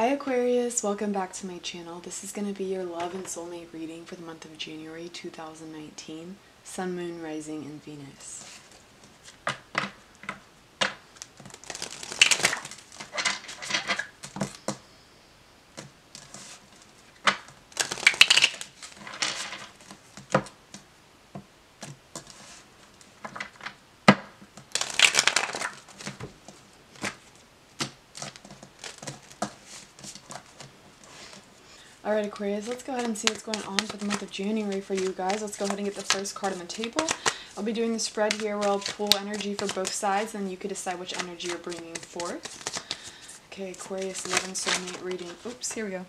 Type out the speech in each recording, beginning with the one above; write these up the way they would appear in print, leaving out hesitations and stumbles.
Hi Aquarius, welcome back to my channel. This is going to be your love and soulmate reading for the month of January 2019, Sun, Moon, Rising, and Venus. Alright Aquarius, let's go ahead and see what's going on for the month of January for you guys. Let's go ahead and get the first card on the table. I'll be doing the spread here where I'll pull energy for both sides and you can decide which energy you're bringing forth. Okay, Aquarius, love and soulmate reading. Oops, here we go.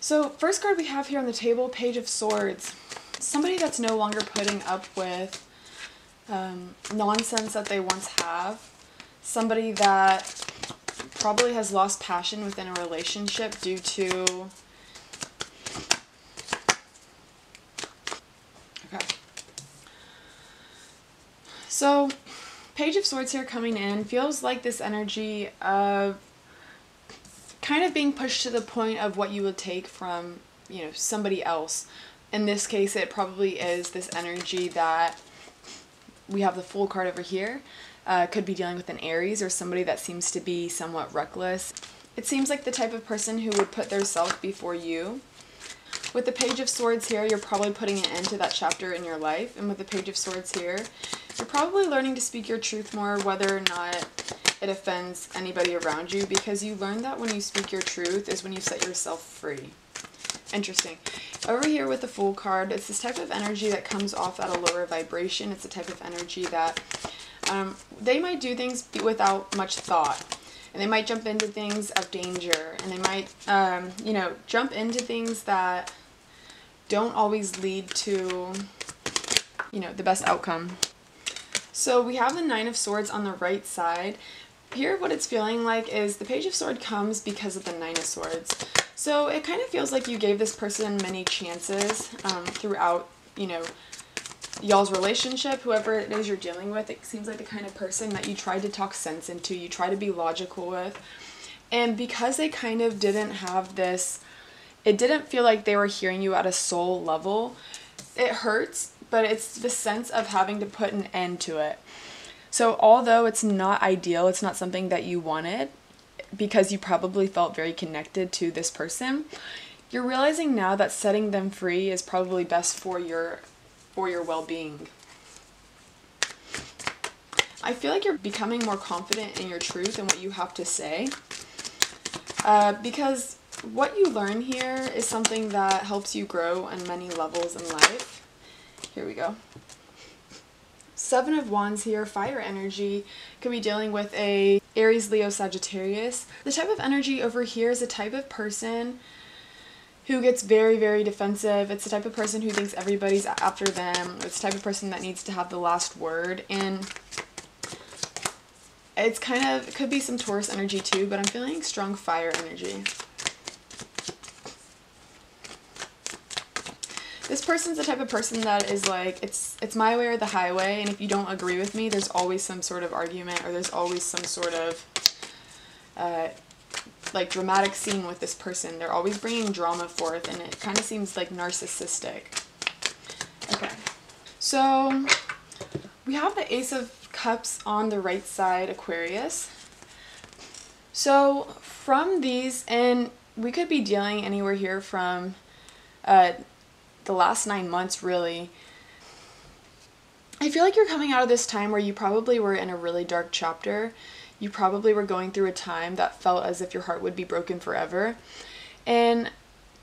So, first card we have here on the table, Page of Swords. Somebody that's no longer putting up with nonsense that they once have. Somebody that probably has lost passion within a relationship due to So Page of Swords here coming in feels like this energy of kind of being pushed to the point of what you would take from, somebody else. In this case, it probably is this energy that we have the Fool card over here. Could be dealing with an Aries or somebody that seems to be somewhat reckless. It seems like the type of person who would put their self before you. With the Page of Swords here, you're probably putting an end to that chapter in your life. And with the Page of Swords here, you're probably learning to speak your truth more, whether or not it offends anybody around you, because you learn that when you speak your truth is when you set yourself free. Interesting. Over here with the Fool card, it's this type of energy that comes off at a lower vibration. It's the type of energy that they might do things without much thought, and they might jump into things of danger, and they might, jump into things that don't always lead to, the best outcome. So we have the Nine of Swords on the right side. Here what it's feeling like is the Page of Swords comes because of the Nine of Swords. So it kind of feels like you gave this person many chances throughout, y'all's relationship, whoever it is you're dealing with. It seems like the kind of person that you tried to talk sense into, you try to be logical with. And because they kind of didn't have this, it didn't feel like they were hearing you at a soul level. It hurts, but it's the sense of having to put an end to it. So although it's not ideal, it's not something that you wanted, because you probably felt very connected to this person, you're realizing now that setting them free is probably best for your well-being. I feel like you're becoming more confident in your truth and what you have to say, because what you learn here is something that helps you grow on many levels in life. Here we go. Seven of Wands here, fire energy, could be dealing with a Aries, Leo, Sagittarius. The type of energy over here is a type of person who gets very, very defensive. It's the type of person who thinks everybody's after them. It's the type of person that needs to have the last word. And it's it could be some Taurus energy too, but I'm feeling strong fire energy. This person's the type of person that is like, it's my way or the highway, and if you don't agree with me, there's always some sort of argument, or there's always some sort of dramatic scene with this person. They're always bringing drama forth, and it kind of seems like narcissistic. Okay, so we have the Ace of Cups on the right side, Aquarius. So from these, and we could be dealing anywhere here from the last 9 months, really. I feel like you're coming out of this time where you probably were in a really dark chapter. You probably were going through a time that felt as if your heart would be broken forever. And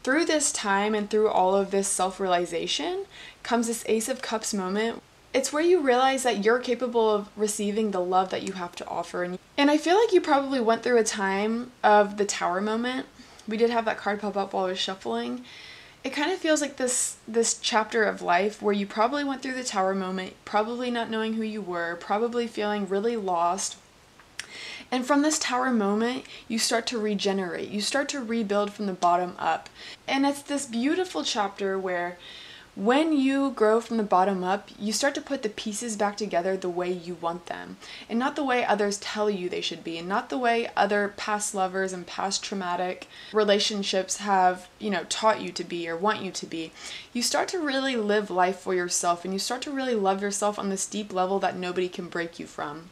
through this time and through all of this self-realization comes this Ace of Cups moment. It's where you realize that you're capable of receiving the love that you have to offer. And I feel like you probably went through a time of the Tower moment. We did have that card pop up while I was shuffling. It kind of feels like this chapter of life where you probably went through the Tower moment, probably not knowing who you were, probably feeling really lost. And from this Tower moment, you start to regenerate. You start to rebuild from the bottom up. And it's this beautiful chapter where When you grow from the bottom up, you start to put the pieces back together the way you want them, and not the way others tell you they should be, and not the way other past lovers and past traumatic relationships have, taught you to be or want you to be. You start to really live life for yourself, and you start to really love yourself on this deep level that nobody can break you from.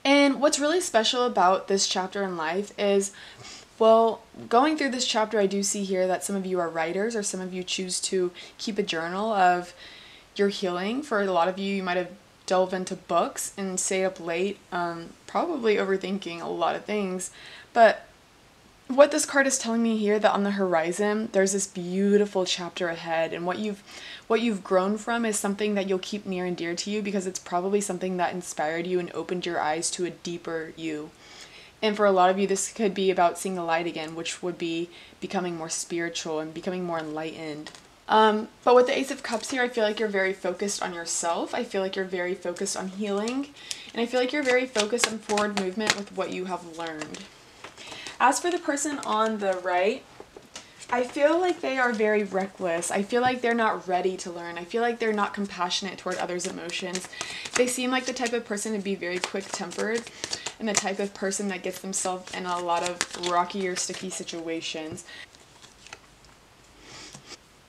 And what's really special about this chapter in life is, well, going through this chapter, I do see here that some of you are writers, or some of you choose to keep a journal of your healing. For a lot of you, you might have delved into books and stayed up late, probably overthinking a lot of things. But what this card is telling me here, that on the horizon, there's this beautiful chapter ahead, and what you've grown from is something that you'll keep near and dear to you, because it's probably something that inspired you and opened your eyes to a deeper you. And for a lot of you, this could be about seeing the light again, which would be becoming more spiritual and becoming more enlightened. But with the Ace of Cups here, I feel like you're very focused on yourself. I feel like you're very focused on healing. And I feel like you're very focused on forward movement with what you have learned. As for the person on the right, I feel like they are very reckless. I feel like they're not ready to learn. I feel like they're not compassionate toward others' emotions. They seem like the type of person to be very quick-tempered, and the type of person that gets themselves in a lot of rocky or sticky situations.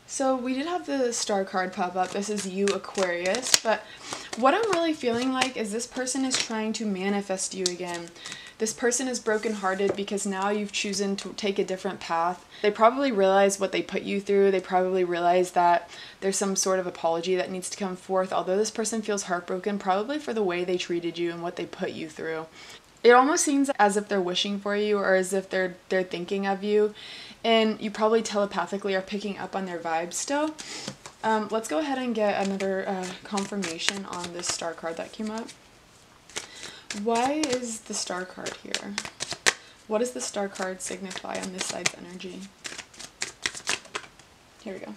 So we did have the star card pop up. This is you, Aquarius. But what I'm really feeling like is this person is trying to manifest you again. This person is brokenhearted because now you've chosen to take a different path. They probably realize what they put you through. They probably realize that there's some sort of apology that needs to come forth, although this person feels heartbroken probably for the way they treated you and what they put you through. It almost seems as if they're wishing for you, or as if they're thinking of you, and you probably telepathically are picking up on their vibes still. Let's go ahead and get another confirmation on this star card that came up. Why is the star card here? What does the star card signify on this side's energy? Here we go.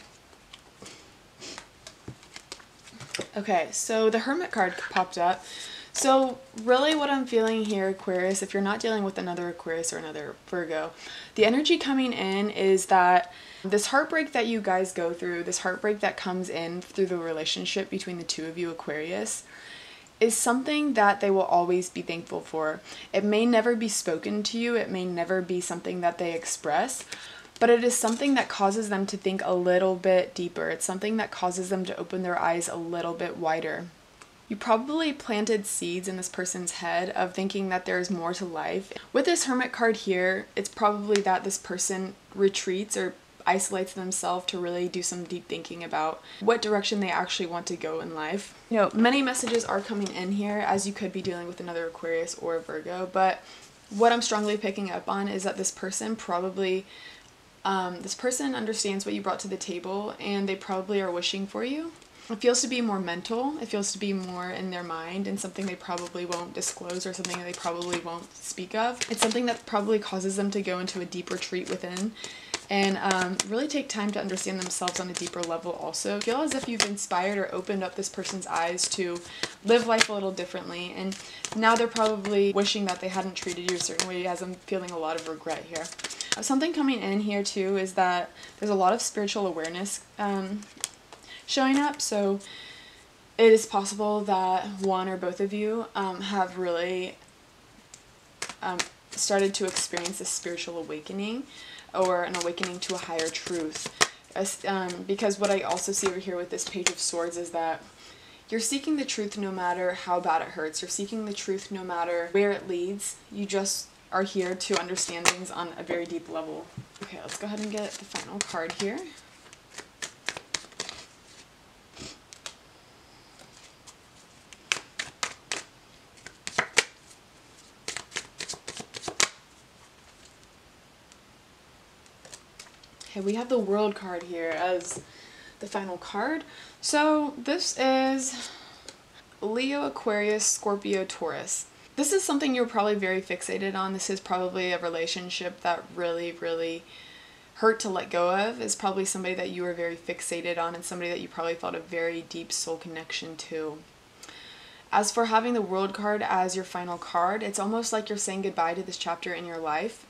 Okay, so the Hermit card popped up. So really what I'm feeling here, Aquarius, if you're not dealing with another Aquarius or another Virgo, the energy coming in is that this heartbreak that you guys go through, this heartbreak that comes in through the relationship between the two of you, Aquarius, is something that they will always be thankful for. It may never be spoken to you, it may never be something that they express, but it is something that causes them to think a little bit deeper. It's something that causes them to open their eyes a little bit wider. You probably planted seeds in this person's head of thinking that there is more to life. With this Hermit card here, it's probably that this person retreats or isolates themselves to really do some deep thinking about what direction they actually want to go in life. Many messages are coming in here, as you could be dealing with another Aquarius or a Virgo, but what I'm strongly picking up on is that this person probably, this person understands what you brought to the table, and they probably are wishing for you. It feels to be more mental, it feels to be more in their mind, and something they probably won't disclose, or something that they probably won't speak of. It's something that probably causes them to go into a deep retreat within, and really take time to understand themselves on a deeper level also. Feel as if you've inspired or opened up this person's eyes to live life a little differently, and now they're probably wishing that they hadn't treated you a certain way, as I'm feeling a lot of regret here. Something coming in here too is that there's a lot of spiritual awareness showing up, so it is possible that one or both of you have really started to experience a spiritual awakening, or an awakening to a higher truth. Because what I also see over here with this Page of Swords is that you're seeking the truth no matter how bad it hurts. You're seeking the truth no matter where it leads. You just are here to understand things on a very deep level. Okay, let's go ahead and get the final card here. Okay, we have the World card here as the final card. So this is Leo, Aquarius, Scorpio, Taurus. This is something you're probably very fixated on. This is probably a relationship that really, really hurt to let go of. It's probably somebody that you were very fixated on, and somebody that you probably felt a very deep soul connection to. As for having the World card as your final card, it's almost like you're saying goodbye to this chapter in your life.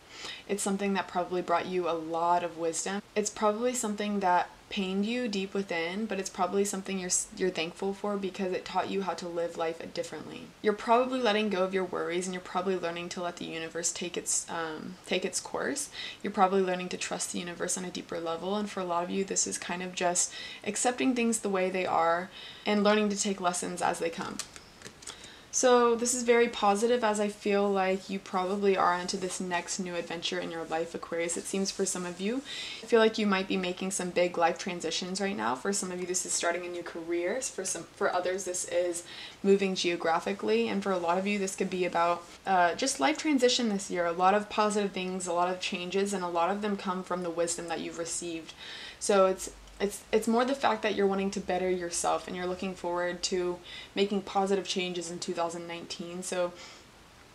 It's something that probably brought you a lot of wisdom. It's probably something that pained you deep within, but it's probably something you're thankful for because it taught you how to live life differently. You're probably letting go of your worries, and you're probably learning to let the universe take its course. You're probably learning to trust the universe on a deeper level, and for a lot of you, this is kind of just accepting things the way they are and learning to take lessons as they come. So this is very positive, as I feel like you probably are into this next new adventure in your life, Aquarius. It seems for some of you, I feel like you might be making some big life transitions right now. For some of you, this is starting a new career. For others, this is moving geographically, and for a lot of you, this could be about just life transition this year. A lot of positive things, a lot of changes, and a lot of them come from the wisdom that you've received. So it's more the fact that you're wanting to better yourself and you're looking forward to making positive changes in 2019. So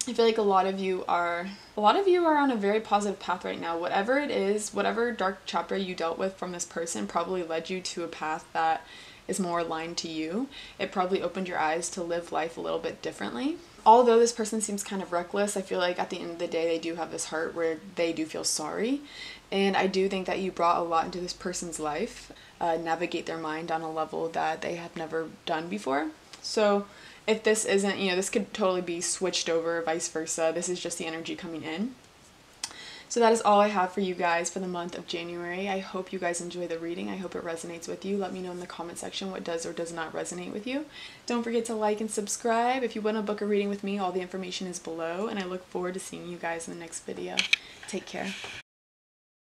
I feel like a lot of you are on a very positive path right now. Whatever it is, whatever dark chapter you dealt with from this person probably led you to a path that is more aligned to you. It probably opened your eyes to live life a little bit differently. Although this person seems kind of reckless, I feel like at the end of the day they do have this heart where they do feel sorry. And I do think that you brought a lot into this person's life, navigate their mind on a level that they have never done before. So if this isn't, this could totally be switched over, vice versa. This is just the energy coming in. So that is all I have for you guys for the month of January. I hope you guys enjoy the reading. I hope it resonates with you. Let me know in the comment section what does or does not resonate with you. Don't forget to like and subscribe. If you want to book a reading with me, all the information is below, and I look forward to seeing you guys in the next video. Take care.